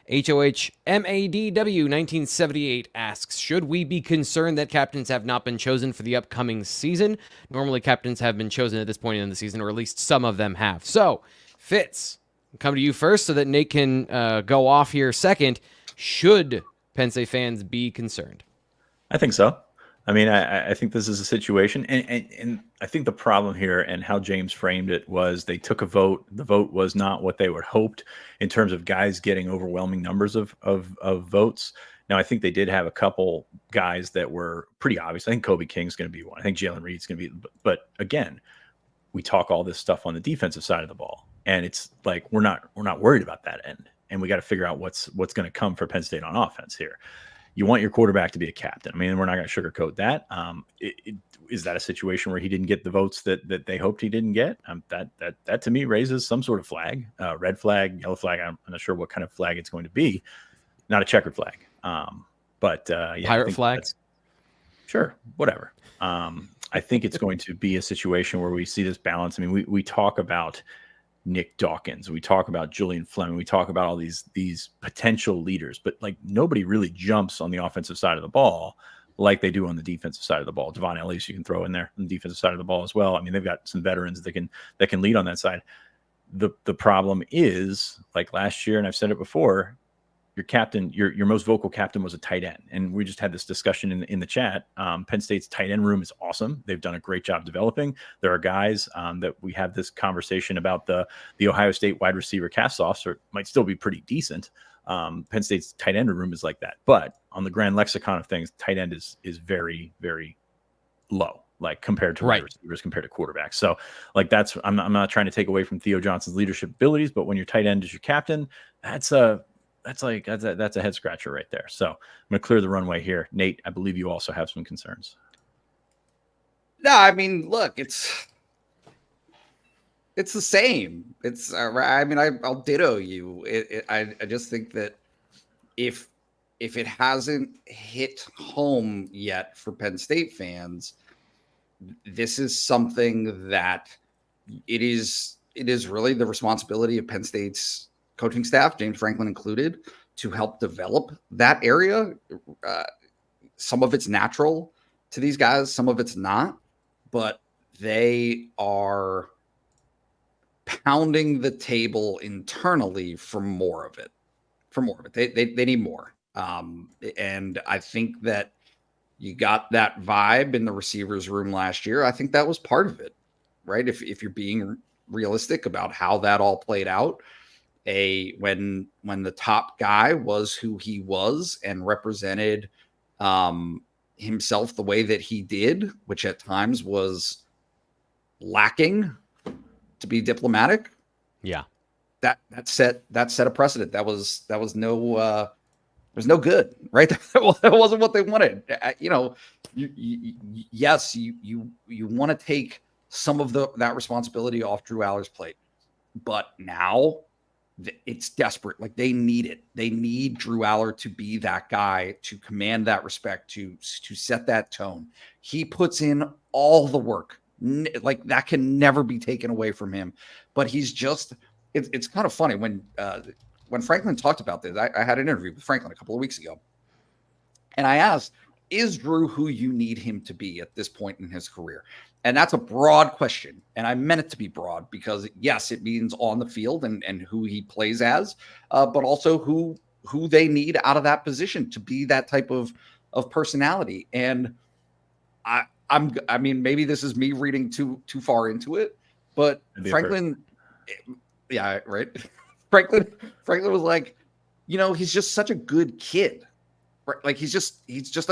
[SPEAKER 1] HOH MADW 1978 asks, should we be concerned that captains have not been chosen for the upcoming season? Normally, captains have been chosen at this point in the season, or at least some of them have. So, Fitz, I'll come to you first so that Nate can go off here second. Should Penn State fans be concerned?
[SPEAKER 3] I think so. I mean, I think this is a situation, and I think the problem here and how James framed it was they took a vote. The vote was not what they were hoped in terms of guys getting overwhelming numbers of votes. Now, I think they did have a couple guys that were pretty obvious. I think Kobe King's going to be one. I think Jalen Reed's going to be. But again, we talk all this stuff on the defensive side of the ball, and it's like we're not worried about that end, and we got to figure out what's going to come for Penn State on offense here. You want your quarterback to be a captain. I mean, we're not going to sugarcoat that. Is that a situation where he didn't get the votes that they hoped he didn't get? That to me raises some sort of flag, red flag, yellow flag. I'm not sure what kind of flag it's going to be. Not a checkered flag, but yeah,
[SPEAKER 1] pirate flag.
[SPEAKER 3] Sure, whatever. I think it's going to be a situation where we see this balance. I mean, we talk about Nick Dawkins, we talk about Julian Fleming, we talk about all these potential leaders, but like nobody really jumps on the offensive side of the ball like they do on the defensive side of the ball. Devon Ellis you can throw in there on the defensive side of the ball as well. I mean, they've got some veterans that can lead on that side. The problem is, like last year, and I've said it before, your captain, your most vocal captain was a tight end. And we just had this discussion in the chat. Penn State's tight end room is awesome. They've done a great job developing. There are guys that we have this conversation about the Ohio State wide receiver cast-offs, or it might still be pretty decent. Penn State's tight end room is like that. But on the grand lexicon of things, tight end is very, very low, like compared to wide receivers, compared to quarterbacks. So like I'm not trying to take away from Theo Johnson's leadership abilities, but when your tight end is your captain, that's a head scratcher right there. So I'm going to clear the runway here. Nate, I believe you also have some concerns.
[SPEAKER 2] No, I mean, look, it's the same. It's I mean, I'll ditto you. I just think that if it hasn't hit home yet for Penn State fans, this is something that it is really the responsibility of Penn State's coaching staff, James Franklin included, to help develop that area. Some of it's natural to these guys, some of it's not, but they are pounding the table internally for more of it. They need more. And I think that you got that vibe in the receivers room last year. I think that was part of it, right? If you're being realistic about how that all played out, when the top guy was who he was and represented himself the way that he did, which at times was lacking, to be diplomatic.
[SPEAKER 1] Yeah,
[SPEAKER 2] that set a precedent. That was no there's no good, right? That wasn't what they wanted. Yes, you want to take some of that responsibility off Drew Allar's plate, but now it's desperate. Like they need it. They need Drew Allar to be that guy, to command that respect, to set that tone. He puts in all the work. Like that can never be taken away from him. But he's just, it's kind of funny when Franklin talked about this. I had an interview with Franklin a couple of weeks ago, and I asked, is Drew who you need him to be at this point in his career? And that's a broad question. And I meant it to be broad because, yes, it means on the field and who he plays as, but also who they need out of that position to be that type of personality. And I mean, maybe this is me reading too far into it, but Franklin, yeah, right. Franklin was like, he's just such a good kid. Right? Like he's just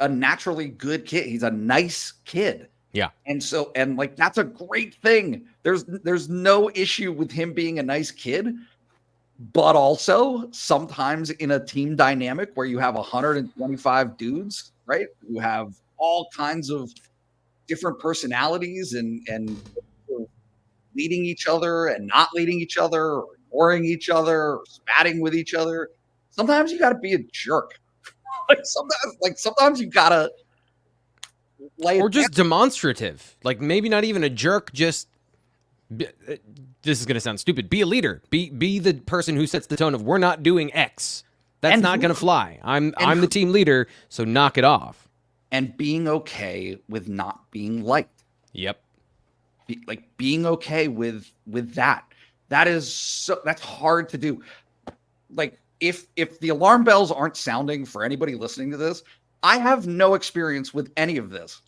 [SPEAKER 2] a naturally good kid. He's a nice kid.
[SPEAKER 1] Yeah.
[SPEAKER 2] And like, that's a great thing. There's no issue with him being a nice kid, but also sometimes in a team dynamic where you have 125 dudes, right? You have all kinds of different personalities and leading each other and not leading each other, or ignoring each other, or spatting with each other. Sometimes you got to be a jerk. Sometimes you gotta
[SPEAKER 1] or just demonstrative, like maybe not even a jerk, just this is gonna sound stupid, be a leader, be the person who sets the tone of we're not doing X. That's not gonna fly. I'm the team leader, so knock it off.
[SPEAKER 2] And being okay with not being liked.
[SPEAKER 1] Yep.
[SPEAKER 2] Being okay with that. That's hard to do. Like if the alarm bells aren't sounding for anybody listening to this, I have no experience with any of this.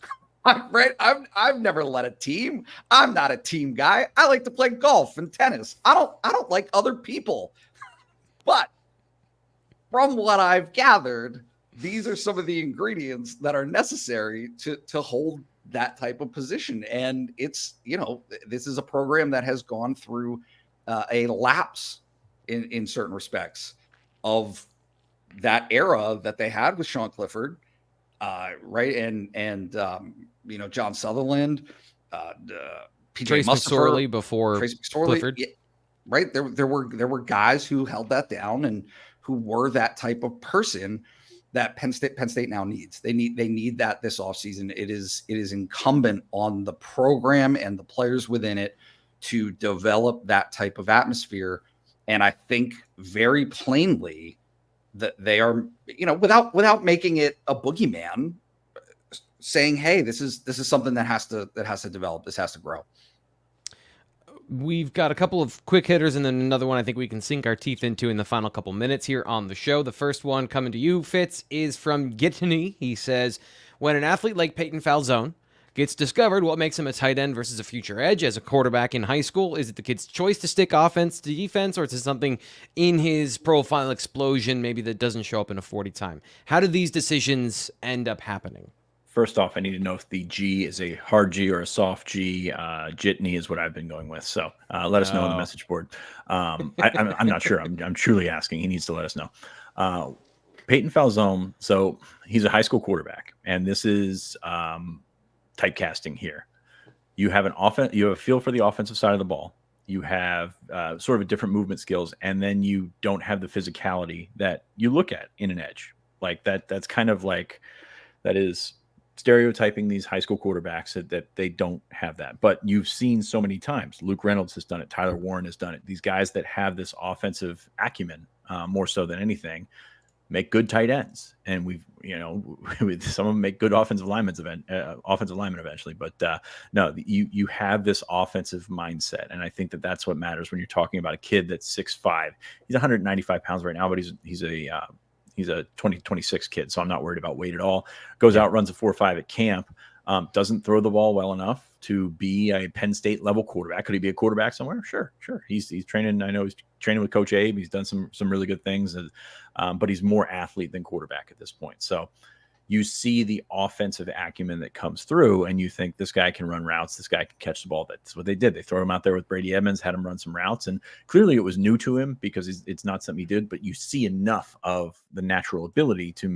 [SPEAKER 2] Right? I've never led a team. I'm not a team guy. I like to play golf and tennis. I don't like other people. But from what I've gathered, these are some of the ingredients that are necessary to hold that type of position. And it's, this is a program that has gone through a lapse in certain respects of that era that they had with Sean Clifford, right? And John Sutherland, PJ
[SPEAKER 1] Trace McSorley before
[SPEAKER 2] Trace McSorley,
[SPEAKER 1] Clifford.
[SPEAKER 2] yeah, right? There were guys who held that down and who were that type of person that Penn State now needs. They need that this offseason. It is incumbent on the program and the players within it to develop that type of atmosphere. And I think very plainly that they are, without making it a boogeyman, saying, hey, this is something that has to develop. This has to grow.
[SPEAKER 1] We've got a couple of quick hitters and then another one I think we can sink our teeth into in the final couple minutes here on the show. The first one coming to you, Fitz, is from Gittany. He says, when an athlete like Peyton Falzone gets discovered, what makes him a tight end versus a future edge as a quarterback in high school? Is it the kid's choice to stick offense to defense, or is it something in his profile explosion maybe that doesn't show up in a 40 time? How do these decisions end up happening?
[SPEAKER 3] First off, I need to know if the G is a hard G or a soft G. Jitney is what I've been going with. So let us know on the message board. I'm not sure. I'm truly asking. He needs to let us know. Peyton Falzone. So he's a high school quarterback, and this is typecasting here. You have you have a feel for the offensive side of the ball. You have sort of a different movement skills, and then you don't have the physicality that you look at in an edge. Like that's kind of like, that is stereotyping these high school quarterbacks that they don't have that. But you've seen so many times. Luke Reynolds has done it. Tyler Warren has done it. These guys that have this offensive acumen, more so than anything, make good tight ends. And some of them make good offensive linemen eventually. But no, you have this offensive mindset. And I think that's what matters when you're talking about a kid that's 6'5". He's 195 pounds right now, but he's a 2026 kid, so I'm not worried about weight at all. Goes out, runs a 4.5 at camp, doesn't throw the ball well enough to be a Penn State level quarterback. Could he be a quarterback somewhere? Sure. He's training. I know he's training with Coach Abe. He's done some really good things, but he's more athlete than quarterback at this point. So you see the offensive acumen that comes through, and you think this guy can run routes. This guy can catch the ball. That's what they did. They throw him out there with Brady Edmonds, had him run some routes, and clearly it was new to him because it's not something he did. But you see enough of the natural ability to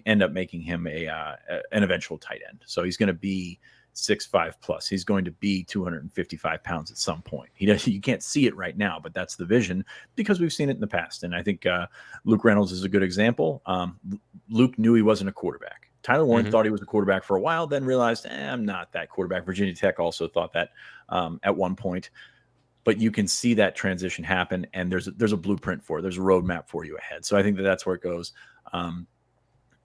[SPEAKER 3] end up making him an eventual tight end. So he's going to be 6'5" plus. He's going to be 255 pounds at some point. You can't see it right now, but that's the vision because we've seen it in the past. And I think Luke Reynolds is a good example. Luke knew he wasn't a quarterback. Tyler Warren thought he was a quarterback for a while, then realized, I'm not that quarterback. Virginia Tech also thought that at one point. But you can see that transition happen, and there's a blueprint for it. There's a roadmap for you ahead. So I think that's where it goes.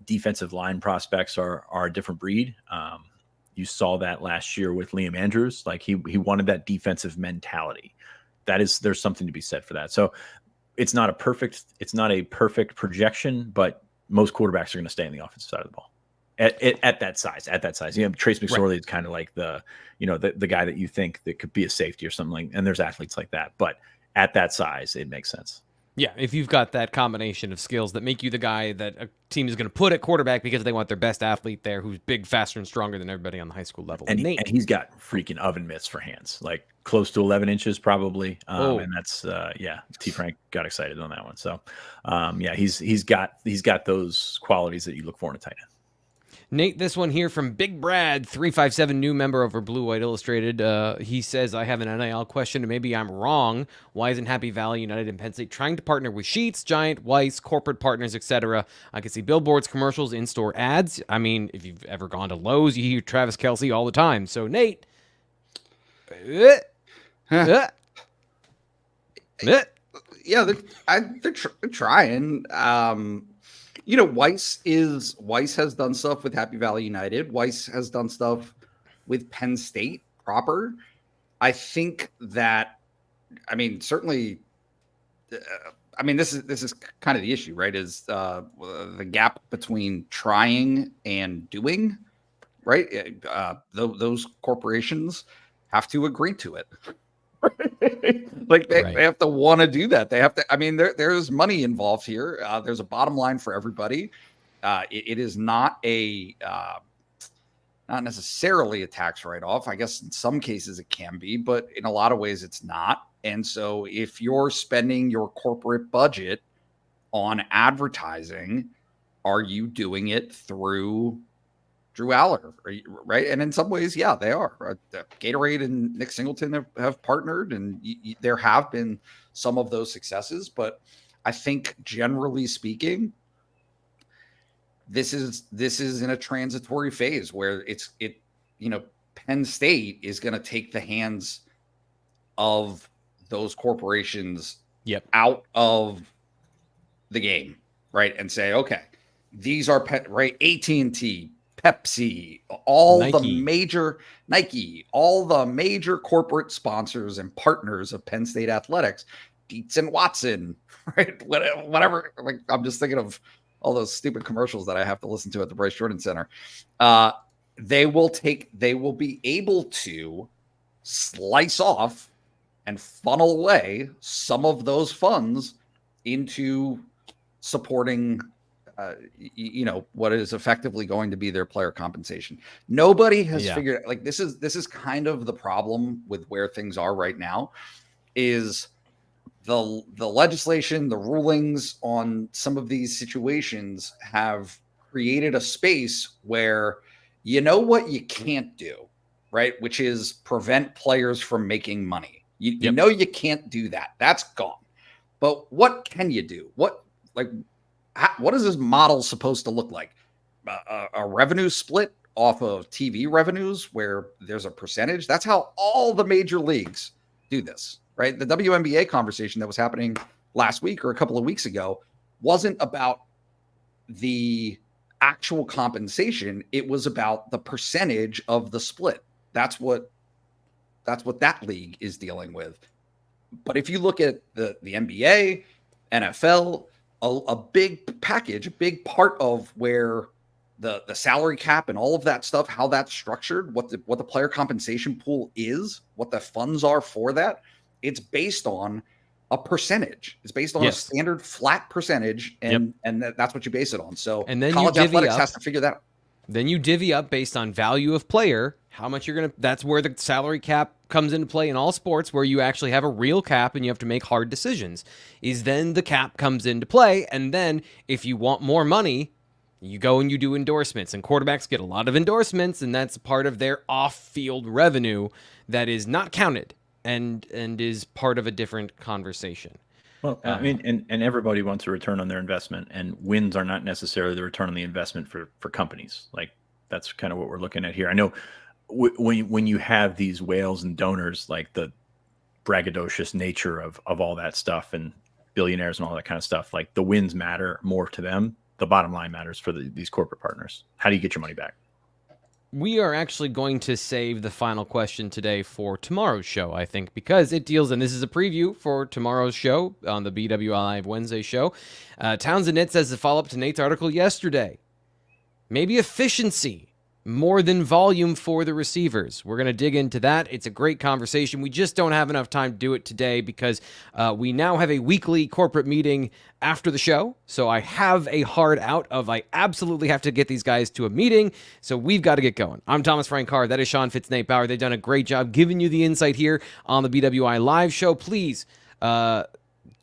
[SPEAKER 3] Defensive line prospects are a different breed. You saw that last year with Liam Andrews. Like he wanted that defensive mentality. There's something to be said for that. So it's not a perfect projection, but most quarterbacks are going to stay on the offensive side of the ball. At that size. Trace McSorley is kind of like the guy that you think that could be a safety or something and there's athletes like that. But at that size, it makes sense.
[SPEAKER 1] Yeah, if you've got that combination of skills that make you the guy that a team is going to put at quarterback because they want their best athlete there who's big, faster, and stronger than everybody on the high school level.
[SPEAKER 3] And he's got freaking oven mitts for hands, like close to 11 inches probably. And that's, T. Frank got excited on that one. So, he's got those qualities that you look for in a tight end.
[SPEAKER 1] Nate, this one here from Big Brad, 357, new member over Blue White Illustrated. He says, I have an NIL question, and maybe I'm wrong. Why isn't Happy Valley United and Penn State trying to partner with Sheetz, Giant, Weiss, corporate partners, etc.? I can see billboards, commercials, in-store ads. I mean, if you've ever gone to Lowe's, you hear Travis Kelce all the time. So, Nate.
[SPEAKER 2] Yeah, they're trying. Weiss has done stuff with Happy Valley United. Weiss has done stuff with Penn State proper. I think that, certainly, this is kind of the issue, right? Is the gap between trying and doing, right? Those corporations have to agree to it. They have to want to do that. They have to. There's money involved here. There's a bottom line for everybody. It is not not necessarily a tax write-off. I guess in some cases it can be, but in a lot of ways it's not. And so if you're spending your corporate budget on advertising, are you doing it through Drew Allar, right? And in some ways, yeah, they are. Gatorade and Nick Singleton have partnered, and there have been some of those successes. But I think, generally speaking, this is in a transitory phase where Penn State is going to take the hands of those corporations out of the game, right, and say, okay, these are AT&T, Pepsi, all the major corporate sponsors and partners of Penn State athletics, Dietz and Watson, right? Whatever. Like, I'm just thinking of all those stupid commercials that I have to listen to at the Bryce Jordan Center. They will be able to slice off and funnel away some of those funds into supporting what is effectively going to be their player compensation. Nobody has figured, like, this is kind of the problem with where things are right now, is the legislation, the rulings on some of these situations have created a space where what you can't do, right? Which is prevent players from making money. You know you can't do that. That's gone. But what can you do? What is this model supposed to look like? A revenue split off of TV revenues where there's a percentage? That's how all the major leagues do this, right? The WNBA conversation that was happening last week or a couple of weeks ago wasn't about the actual compensation. It was about the percentage of the split. That's what that league is dealing with. But if you look at the NBA, NFL, a big package, a big part of where the salary cap and all of that stuff, how that's structured, what the player compensation pool is, what the funds are for that, it's based on a percentage. It's based on a standard flat percentage, and that's what you base it on. So
[SPEAKER 1] and then
[SPEAKER 2] college athletics has to figure that out.
[SPEAKER 1] Then you divvy up based on value of player, how much you're going to, that's where the salary cap comes into play in all sports, where you actually have a real cap and you have to make hard decisions, is then the cap comes into play. And then if you want more money, You go and you do endorsements, and quarterbacks get a lot of endorsements, and that's part of their off-field revenue that is not counted and is part of a different conversation.
[SPEAKER 3] Well, I mean, and everybody wants a return on their investment, and wins are not necessarily the return on the investment for companies. Like, that's kind of what we're looking at here. I know when you have these whales and donors, like the braggadocious nature of all that stuff and billionaires and all that kind of stuff, like the wins matter more to them. The bottom line matters for these corporate partners. How do you get your money back?
[SPEAKER 1] We are actually going to save the final question today for tomorrow's show, I think, because it deals, and this is a preview for tomorrow's show on the BWI Live Wednesday show. Townsend Knit says, the follow-up to Nate's article yesterday, maybe efficiency more than volume for the receivers. We're going to dig into that. It's a great conversation. We just don't have enough time to do it today because we now have a weekly corporate meeting after the show. So I have a hard out of I absolutely have to get these guys to a meeting. So we've got to get going. I'm Thomas Frank Carr. That is Sean Fitz, Nate Bauer. They've done a great job giving you the insight here on the BWI Live Show. Please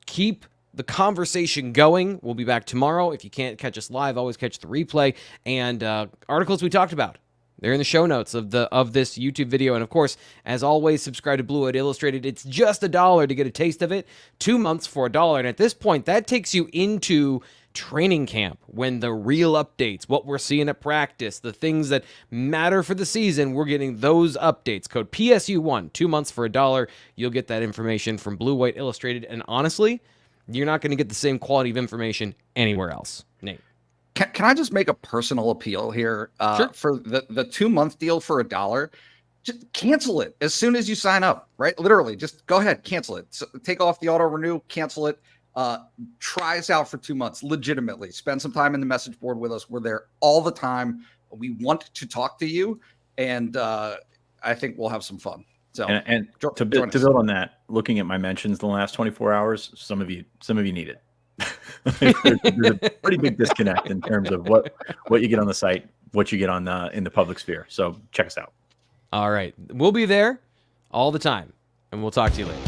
[SPEAKER 1] keep the conversation going. We'll be back tomorrow. If you can't catch us live, always catch the replay. And articles we talked about, they're in the show notes of this YouTube video. And of course, as always, subscribe to Blue White Illustrated. It's just $1 to get a taste of it. 2 months for $1. And at this point, that takes you into training camp when the real updates, what we're seeing at practice, the things that matter for the season, we're getting those updates. Code PSU1, 2 months for $1. You'll get that information from Blue White Illustrated. And honestly, you're not going to get the same quality of information anywhere else. Nate.
[SPEAKER 2] Can I just make a personal appeal here?
[SPEAKER 1] Sure.
[SPEAKER 2] For the 2 month deal for $1, just cancel it as soon as you sign up, right? Literally, just go ahead, cancel it. So take off the auto renew, cancel it. Try us out for 2 months, legitimately. Spend some time in the message board with us. We're there all the time. We want to talk to you, and I think we'll have some fun. So,
[SPEAKER 3] and to build on that, looking at my mentions the last 24 hours, some of you need it. There's a pretty big disconnect in terms of what you get on the site, what you get on in the public sphere. So check us out.
[SPEAKER 1] All right. We'll be there all the time, and we'll talk to you later.